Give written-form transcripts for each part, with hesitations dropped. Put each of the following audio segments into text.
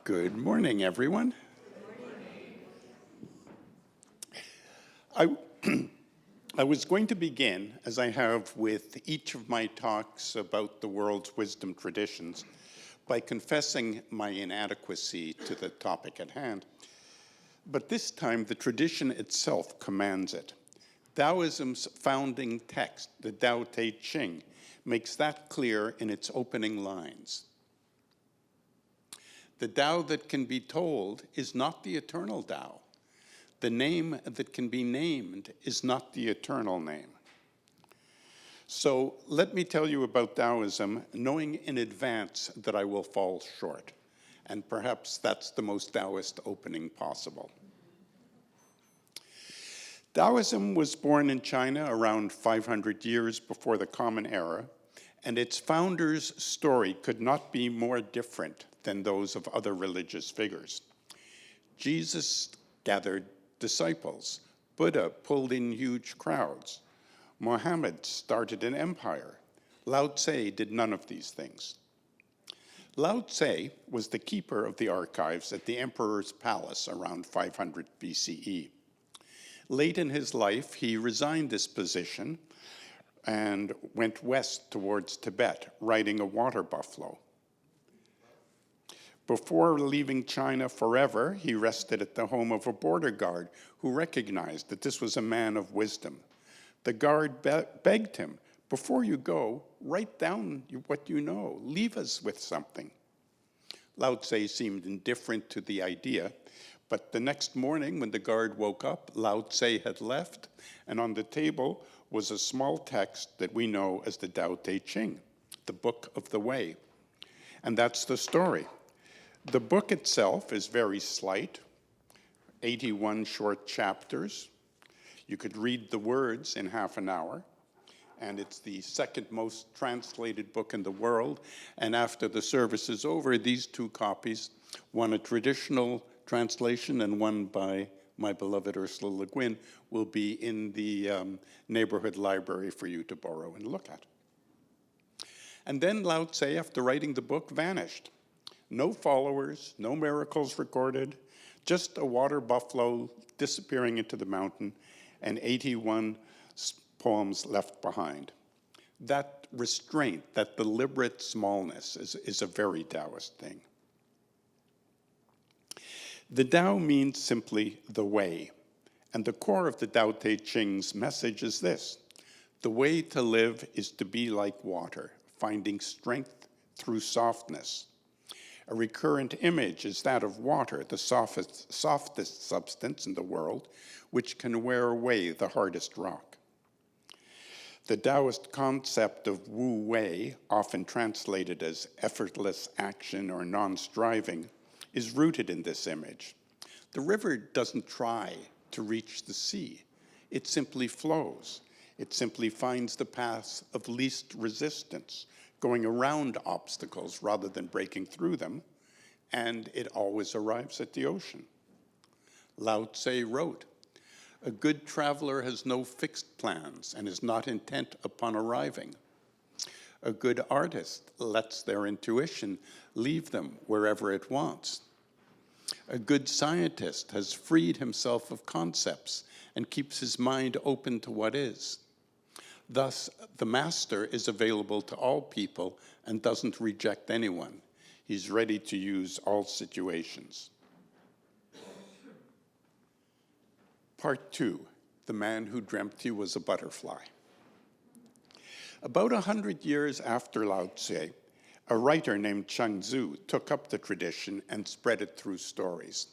Good morning, everyone. I was going to begin, as I have with each of my talks about the world's wisdom traditions, by confessing my inadequacy to the topic at hand. But this time, the tradition itself commands it. Taoism's founding text, the Lao Tze, makes that clear in its opening lines. The Tao that can be told is not the eternal Tao. The name that can be named is not the eternal name. So let me tell you about Taoism, knowing in advance that I will fall short. And perhaps that's the most Taoist opening possible. Taoism was born in China around 500 years before the Common Era, and its founder's story could not be more different than those of other religious figures. Jesus gathered disciples. Buddha pulled in huge crowds. Muhammad started an empire. Lao Tze did none of these things. Lao Tze was the keeper of the archives at the emperor's palace around 500 BCE. Late in his life, he resigned this position and went west towards Tibet, riding a water buffalo. Before leaving China forever, he rested at the home of a border guard who recognized that this was a man of wisdom. The guard begged him, "Before you go, write down what you know. Leave us with something." Lao Tze seemed indifferent to the idea, but the next morning when the guard woke up, Lao Tze had left, and on the table was a small text that we know as the Tao Te Ching, the Book of the Way. And that's the story. The book itself is very slight, 81 short chapters. You could read the words in half an hour, and it's the second most translated book in the world. And after the service is over, these two copies, one a traditional translation and one by my beloved Ursula Le Guin, will be in the Neighbourhood library for you to borrow and look at. And then Lao Tze, after writing the book, vanished. No followers, no miracles recorded, just a water buffalo disappearing into the mountain and 81 poems left behind. That restraint, that deliberate smallness is a very Taoist thing. The Tao means simply the way, and the core of the Tao Te Ching's message is this: the way to live is to be like water, finding strength through softness. A recurrent image is that of water, the softest substance in the world, which can wear away the hardest rock. The Taoist concept of Wu Wei, often translated as effortless action or non-striving, is rooted in this image. The river doesn't try to reach the sea. It simply flows. It simply finds the path of least resistance, going around obstacles rather than breaking through them, and it always arrives at the ocean. Lao Tze wrote, "A good traveler has no fixed plans and is not intent upon arriving. A good artist lets their intuition leave them wherever it wants. A good scientist has freed himself of concepts and keeps his mind open to what is. Thus, the master is available to all people and doesn't reject anyone. He's ready to use all situations." Part 2, the man who dreamt he was a butterfly. About 100 years after Lao Tze, a writer named Zhu took up the tradition and spread it through stories.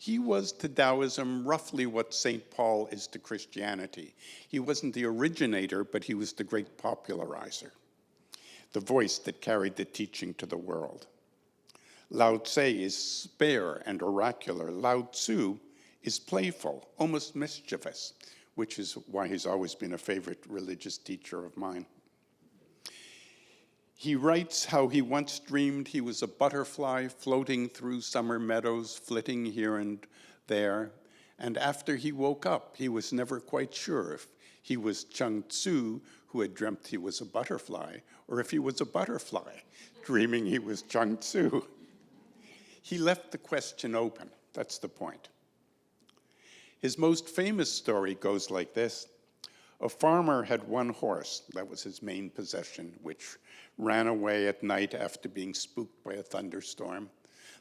He was to Taoism roughly what St. Paul is to Christianity. He wasn't the originator, but he was the great popularizer, the voice that carried the teaching to the world. Lao Tze is spare and oracular. Lao Tzu is playful, almost mischievous, which is why he's always been a favorite religious teacher of mine. He writes how he once dreamed he was a butterfly floating through summer meadows, flitting here and there. And after he woke up, he was never quite sure if he was Chung Tzu, who had dreamt he was a butterfly, or if he was a butterfly, dreaming he was Chung Tzu. He left the question open. That's the point. His most famous story goes like this. A farmer had one horse, that was his main possession, which ran away at night after being spooked by a thunderstorm.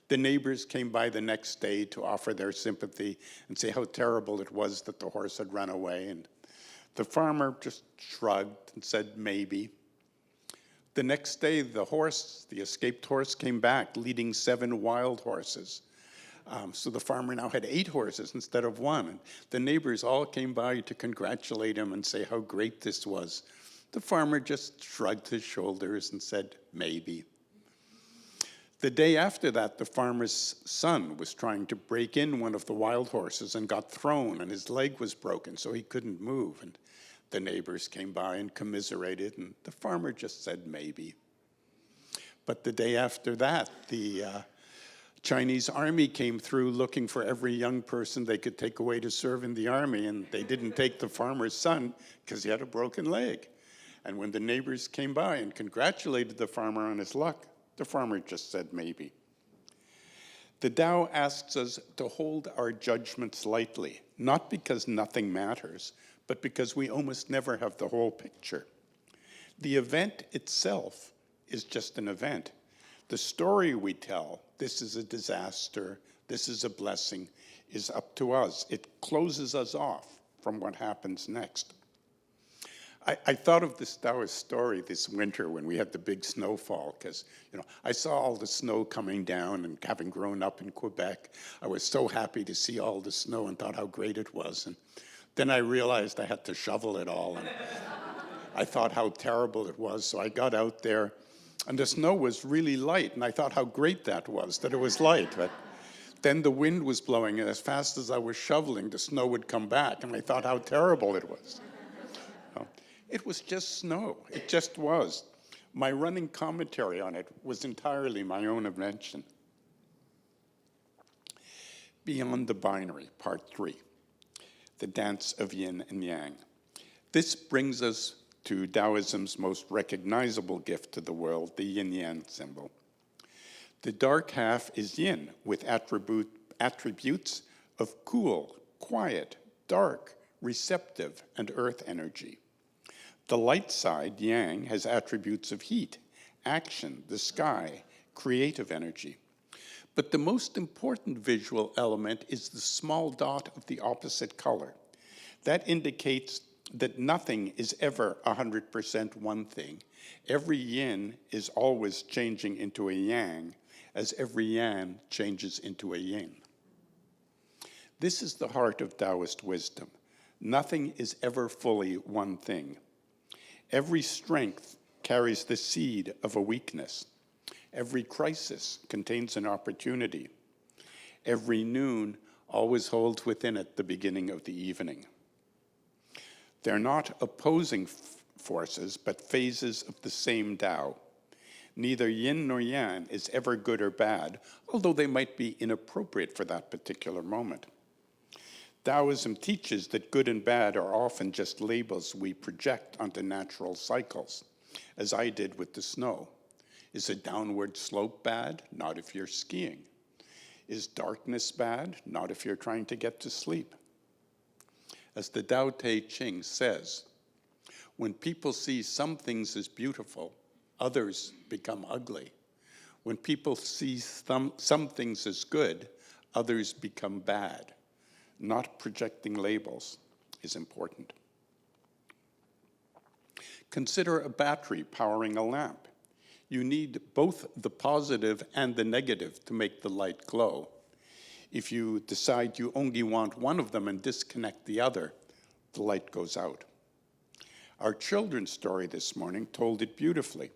The neighbors came by the next day to offer their sympathy and say how terrible it was that the horse had run away. And the farmer just shrugged and said, maybe. The next day, the escaped horse, came back leading 7 wild horses. So the farmer now had 8 horses instead of 1. And the neighbors all came by to congratulate him and say how great this was. The farmer just shrugged his shoulders and said, maybe. The day after that, the farmer's son was trying to break in one of the wild horses and got thrown, and his leg was broken, so he couldn't move. And the neighbors came by and commiserated, and the farmer just said, maybe. But the day after that, the Chinese army came through looking for every young person they could take away to serve in the army, and they didn't take the farmer's son because he had a broken leg. And when the neighbors came by and congratulated the farmer on his luck, the farmer just said maybe. The Tao asks us to hold our judgments lightly, not because nothing matters, but because we almost never have the whole picture. The event itself is just an event. The story we tell, this is a disaster, this is a blessing, is up to us. It closes us off from what happens next. I thought of this Taoist story this winter when we had the big snowfall, because I saw all the snow coming down, and having grown up in Quebec, I was so happy to see all the snow and thought how great it was. And then I realized I had to shovel it all, and I thought how terrible it was. So I got out there, and the snow was really light, and I thought how great that it was light. But then the wind was blowing, and as fast as I was shoveling, the snow would come back, and I thought how terrible it was. It was just snow. It just was. My running commentary on it was entirely my own invention. Beyond the Binary, Part 3, the dance of yin and yang. This brings us to Taoism's most recognizable gift to the world, the yin-yang symbol. The dark half is yin, with attributes of cool, quiet, dark, receptive, and earth energy. The light side, yang, has attributes of heat, action, the sky, creative energy. But the most important visual element is the small dot of the opposite color. That indicates that nothing is ever 100% one thing. Every yin is always changing into a yang, as every yang changes into a yin. This is the heart of Taoist wisdom. Nothing is ever fully one thing. Every strength carries the seed of a weakness. Every crisis contains an opportunity. Every noon always holds within it the beginning of the evening. They're not opposing forces, but phases of the same Tao. Neither yin nor yang is ever good or bad, although they might be inappropriate for that particular moment. Taoism teaches that good and bad are often just labels we project onto natural cycles, as I did with the snow. Is a downward slope bad? Not if you're skiing. Is darkness bad? Not if you're trying to get to sleep. As the Tao Te Ching says, when people see some things as beautiful, others become ugly. When people see some things as good, others become bad. Not projecting labels is important. Consider a battery powering a lamp. You need both the positive and the negative to make the light glow. If you decide you only want one of them and disconnect the other, the light goes out. Our children's story this morning told it beautifully.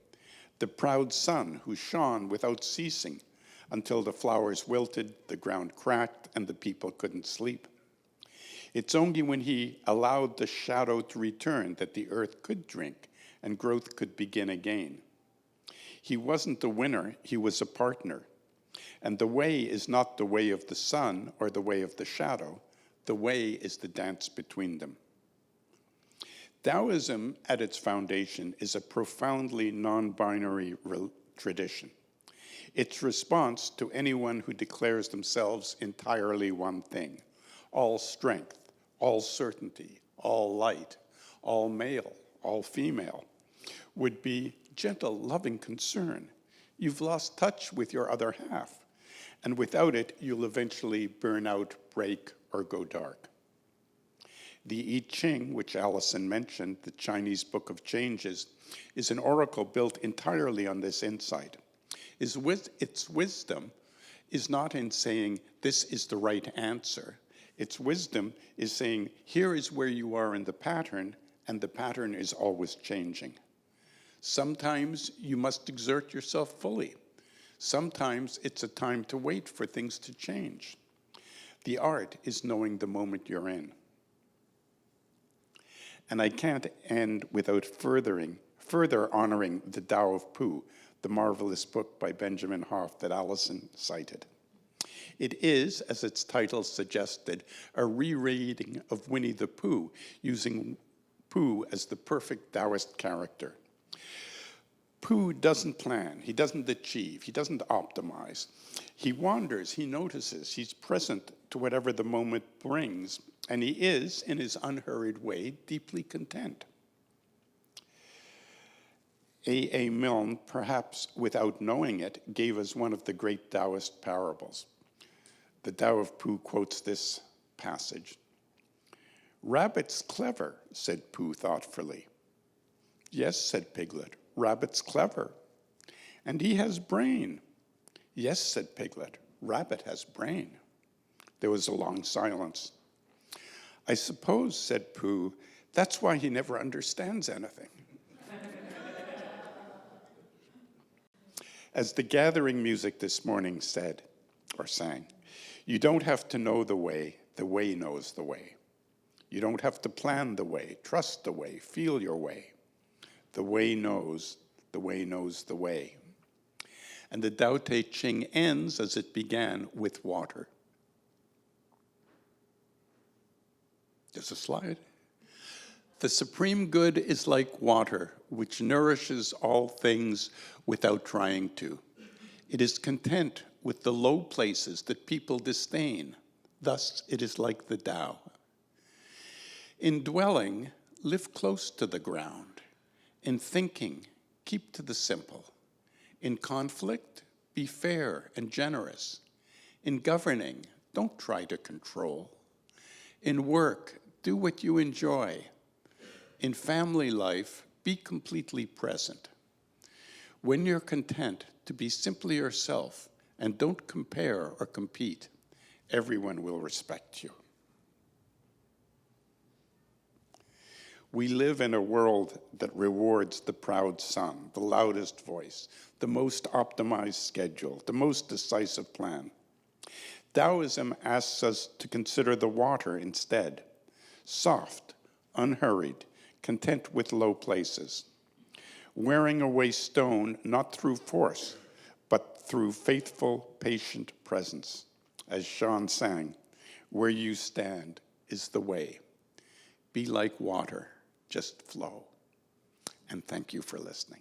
The proud sun who shone without ceasing until the flowers wilted, the ground cracked, and the people couldn't sleep. It's only when he allowed the shadow to return that the earth could drink and growth could begin again. He wasn't the winner, he was a partner. And the way is not the way of the sun or the way of the shadow. The way is the dance between them. Taoism, at its foundation, is a profoundly non-binary tradition. its response to anyone who declares themselves entirely one thing, all strength, all certainty, all light, all male, all female, would be gentle, loving concern. You've lost touch with your other half, and without it, you'll eventually burn out, break, or go dark. The I Ching, which Allison mentioned, the Chinese Book of Changes, is an oracle built entirely on this insight. Its wisdom is not in saying, this is the right answer. Its wisdom is saying, here is where you are in the pattern, and the pattern is always changing. Sometimes you must exert yourself fully. Sometimes it's a time to wait for things to change. The art is knowing the moment you're in. And I can't end without further honoring the Tao of Pooh, the marvelous book by Benjamin Hoff that Allison cited. It is, as its title suggested, a rereading of Winnie the Pooh, using Pooh as the perfect Taoist character. Pooh doesn't plan, he doesn't achieve, he doesn't optimize. He wanders, he notices, he's present to whatever the moment brings, and he is, in his unhurried way, deeply content. A. Milne, perhaps without knowing it, gave us one of the great Taoist parables. The Tao of Pooh quotes this passage. "Rabbit's clever," said Pooh thoughtfully. "Yes," said Piglet, "Rabbit's clever. And he has brain." "Yes," said Piglet, "Rabbit has brain." There was a long silence. "I suppose," said Pooh, "that's why he never understands anything." As the gathering music this morning said, or sang, you don't have to know the way knows the way. You don't have to plan the way, trust the way, feel your way. The way knows the way. And the Tao Te Ching ends as it began, with water. There's a slide. The supreme good is like water, which nourishes all things without trying to. It is content with the low places that people disdain. Thus, it is like the Tao. In dwelling, live close to the ground. In thinking, keep to the simple. In conflict, be fair and generous. In governing, don't try to control. In work, do what you enjoy. In family life, be completely present. When you're content to be simply yourself and don't compare or compete, everyone will respect you. We live in a world that rewards the proud son, the loudest voice, the most optimized schedule, the most decisive plan. Taoism asks us to consider the water instead, soft, unhurried, content with low places, wearing away stone not through force, but through faithful, patient presence. As Sean sang, where you stand is the way. Be like water, just flow. And thank you for listening.